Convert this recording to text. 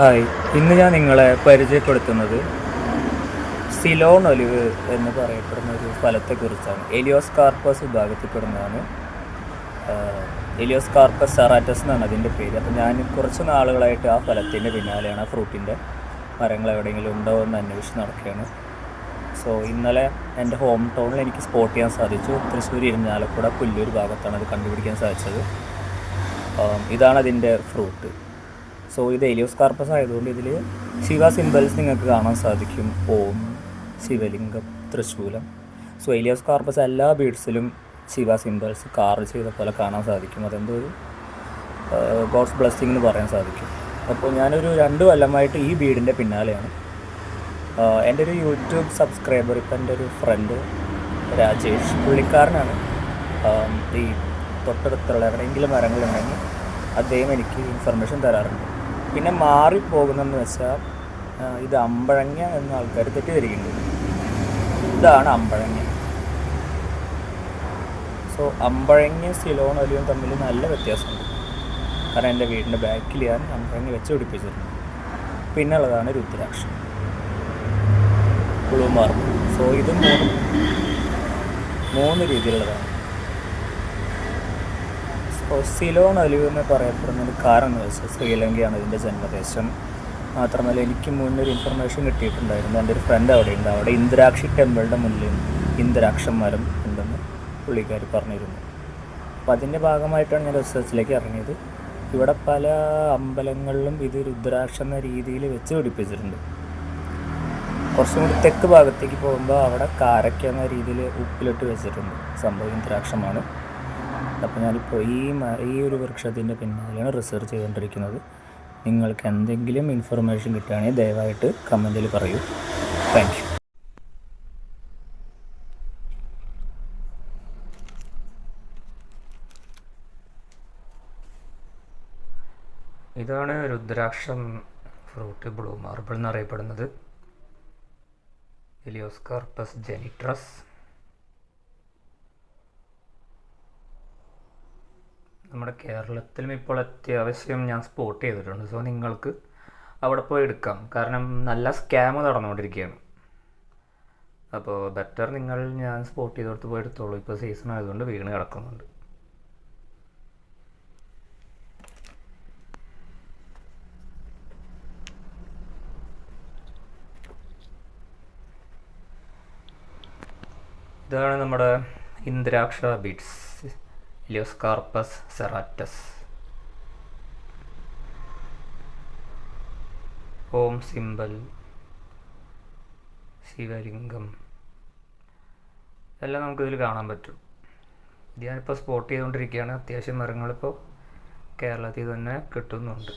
Hi, ഇന്ന് ഞാൻ നിങ്ങളെ പരിചയപ്പെടുത്തുന്നത് സിലോൺ ഒലിവ് എന്ന് പറയപ്പെടുന്ന ഒരു ഫലത്തെക്കുറിച്ചാണ്. എലിയോസ്കാർപ്പസ് വിഭാഗത്തിൽപ്പെടുന്നതാണ്. എലിയോസ്കാർപ്പസ് സെറാറ്റസ് എന്നാണ് അതിൻ്റെ പേര്. അപ്പോൾ ഞാൻ കുറച്ച് നാളുകളായിട്ട് ആ ഫലത്തിൻ്റെ പിന്നാലെയാണ്. ആ ഫ്രൂട്ടിൻ്റെ മരങ്ങൾ എവിടെയെങ്കിലും ഉണ്ടോ എന്ന് അന്വേഷിച്ച് നടക്കുകയാണ്. സോ ഇന്നലെ എൻ്റെ ഹോം ടൗണിൽ എനിക്ക് സ്പോട്ട് ചെയ്യാൻ സാധിച്ചു. തൃശ്ശൂർ ഇരിഞ്ഞാലക്കുട പുല്ലൂർ ഭാഗത്താണ് അത് കണ്ടുപിടിക്കാൻ സാധിച്ചത്. ഇതാണ് അതിൻ്റെ ഫ്രൂട്ട്. സോ ഇത് എലിയോസ്കാർപ്പസ് ആയതുകൊണ്ട് ഇതിൽ ശിവ സിംബൽസ് നിങ്ങൾക്ക് കാണാൻ സാധിക്കും. ഓം, ശിവലിംഗം, തൃശൂലം. സോ എലിയോസ്കാർപ്പസ് എല്ലാ ബീഡ്സിലും ശിവ സിംബൽസ് കാർവ് ചെയ്ത പോലെ കാണാൻ സാധിക്കും. അതെന്തോ ഒരു ഗോഡ്സ് ബ്ലെസ്സിങ് എന്ന് പറയാൻ സാധിക്കും. അപ്പോൾ ഞാനൊരു 2 കൊല്ലമായിട്ട് ഈ ബീഡിൻ്റെ പിന്നാലെയാണ്. എൻ്റെ ഒരു യൂട്യൂബ് സബ്സ്ക്രൈബർ, ഇപ്പം എൻ്റെ ഒരു ഫ്രണ്ട് രാജേഷ്, പുള്ളിക്കാരനാണ് ഈ തൊട്ടടുത്തുള്ള എവിടെയെങ്കിലും മരങ്ങളുണ്ടെങ്കിൽ അദ്ദേഹം എനിക്ക് ഇൻഫർമേഷൻ തരാറുണ്ട്. പിന്നെ മാറിപ്പോകുന്നതെന്ന് വെച്ചാൽ ഇത് അമ്പഴങ്ങ എന്ന ആൾക്കാർ തെറ്റിദ്ധരിക്കുന്നുണ്ട്. ഇതാണ് അമ്പഴങ്ങ. സോ അമ്പഴങ്ങ സിലോൺ ഒലിവും തമ്മിൽ നല്ല വ്യത്യാസമുണ്ട്. കാരണം എൻ്റെ വീടിൻ്റെ ബാക്കിൽ ഞാൻ അമ്പഴങ്ങ വെച്ച് പിടിപ്പിച്ചിട്ടുണ്ട്. പിന്നെ ഉള്ളതാണ് രുദ്രാക്ഷം, ബ്ലൂ മാർബിൾ. സോ ഇത് മൂന്ന് രീതിയിലുള്ളതാണ്. സിലോൺ ഒലിവ് എന്ന് പറയപ്പെടുന്നതിന് കാരണം എന്ന് വെച്ചാൽ ശ്രീലങ്കയാണ് ഇതിൻ്റെ ജന്മദേശം. മാത്രമല്ല എനിക്ക് മുന്നൊരു ഇൻഫർമേഷൻ കിട്ടിയിട്ടുണ്ടായിരുന്നു. എൻ്റെ ഒരു ഫ്രണ്ട് അവിടെയുണ്ട്. അവിടെ ഇന്ദ്രാക്ഷി ടെമ്പിളിൻ്റെ മുന്നിൽ ഇന്ദ്രാക്ഷം മരം ഉണ്ടെന്ന് പുള്ളിക്കാർ പറഞ്ഞിരുന്നു. അപ്പോൾ അതിൻ്റെ ഭാഗമായിട്ടാണ് ഞാൻ റിസർച്ചിലേക്ക് ഇറങ്ങിയത്. ഇവിടെ പല അമ്പലങ്ങളിലും ഇത് രുദ്രാക്ഷം എന്ന രീതിയിൽ വെച്ച് പിടിപ്പിച്ചിട്ടുണ്ട്. കുറച്ചും കൂടി തെക്ക് ഭാഗത്തേക്ക് പോകുമ്പോൾ അവിടെ കാരക്ക എന്ന രീതിയിൽ ഉപ്പിലിട്ട് വെച്ചിട്ടുണ്ട്. സംഭവം ഇന്ദ്രാക്ഷമാണ്. അപ്പോൾ ഞാനിപ്പോൾ ഈ ഒരു വൃക്ഷത്തിൻ്റെ പിന്നാലെയാണ് റിസർച്ച് ചെയ്തുകൊണ്ടിരിക്കുന്നത്. നിങ്ങൾക്ക് എന്തെങ്കിലും ഇൻഫർമേഷൻ കിട്ടുകയാണെങ്കിൽ ദയവായിട്ട് കമൻറ്റിൽ പറയൂ. Thank you. ഇതാണ് രുദ്രാക്ഷം ഫ്രൂട്ട്, ബ്ലൂ മാർബിൾ എന്നറിയപ്പെടുന്നത്. എലിയോസ്കാർപ്പസ് ജെനിട്രസ്. നമ്മുടെ കേരളത്തിലും ഇപ്പോൾ അത്യാവശ്യം ഞാൻ സ്പോട്ട് ചെയ്തിട്ടുണ്ട്. സോ നിങ്ങൾക്ക് അവിടെ പോയി എടുക്കാം. കാരണം നല്ല സ്കാം നടന്നുകൊണ്ടിരിക്കുകയാണ്. അപ്പോൾ ബെറ്റർ ഞാൻ സ്പോട്ട് ചെയ്തോടത്ത് പോയി എടുത്തോളൂ. ഇപ്പോൾ സീസൺ ആയതുകൊണ്ട് വീണ് കിടക്കുന്നുണ്ട്. ഇതാണ് നമ്മുടെ ഇന്ദ്രാക്ഷ ബീഡ്സ്, എലിയോസ്കാർപ്പസ് സെറാറ്റസ്. ഓം സിംബൽ, ശിവലിംഗം എല്ലാം നമുക്കിതിൽ കാണാൻ പറ്റും. ഇത് ഞാനിപ്പോൾ സ്പോട്ട് ചെയ്തുകൊണ്ടിരിക്കുകയാണ്. അത്യാവശ്യം മരങ്ങളിപ്പോൾ കേരളത്തിൽ തന്നെ കിട്ടുന്നുണ്ട്.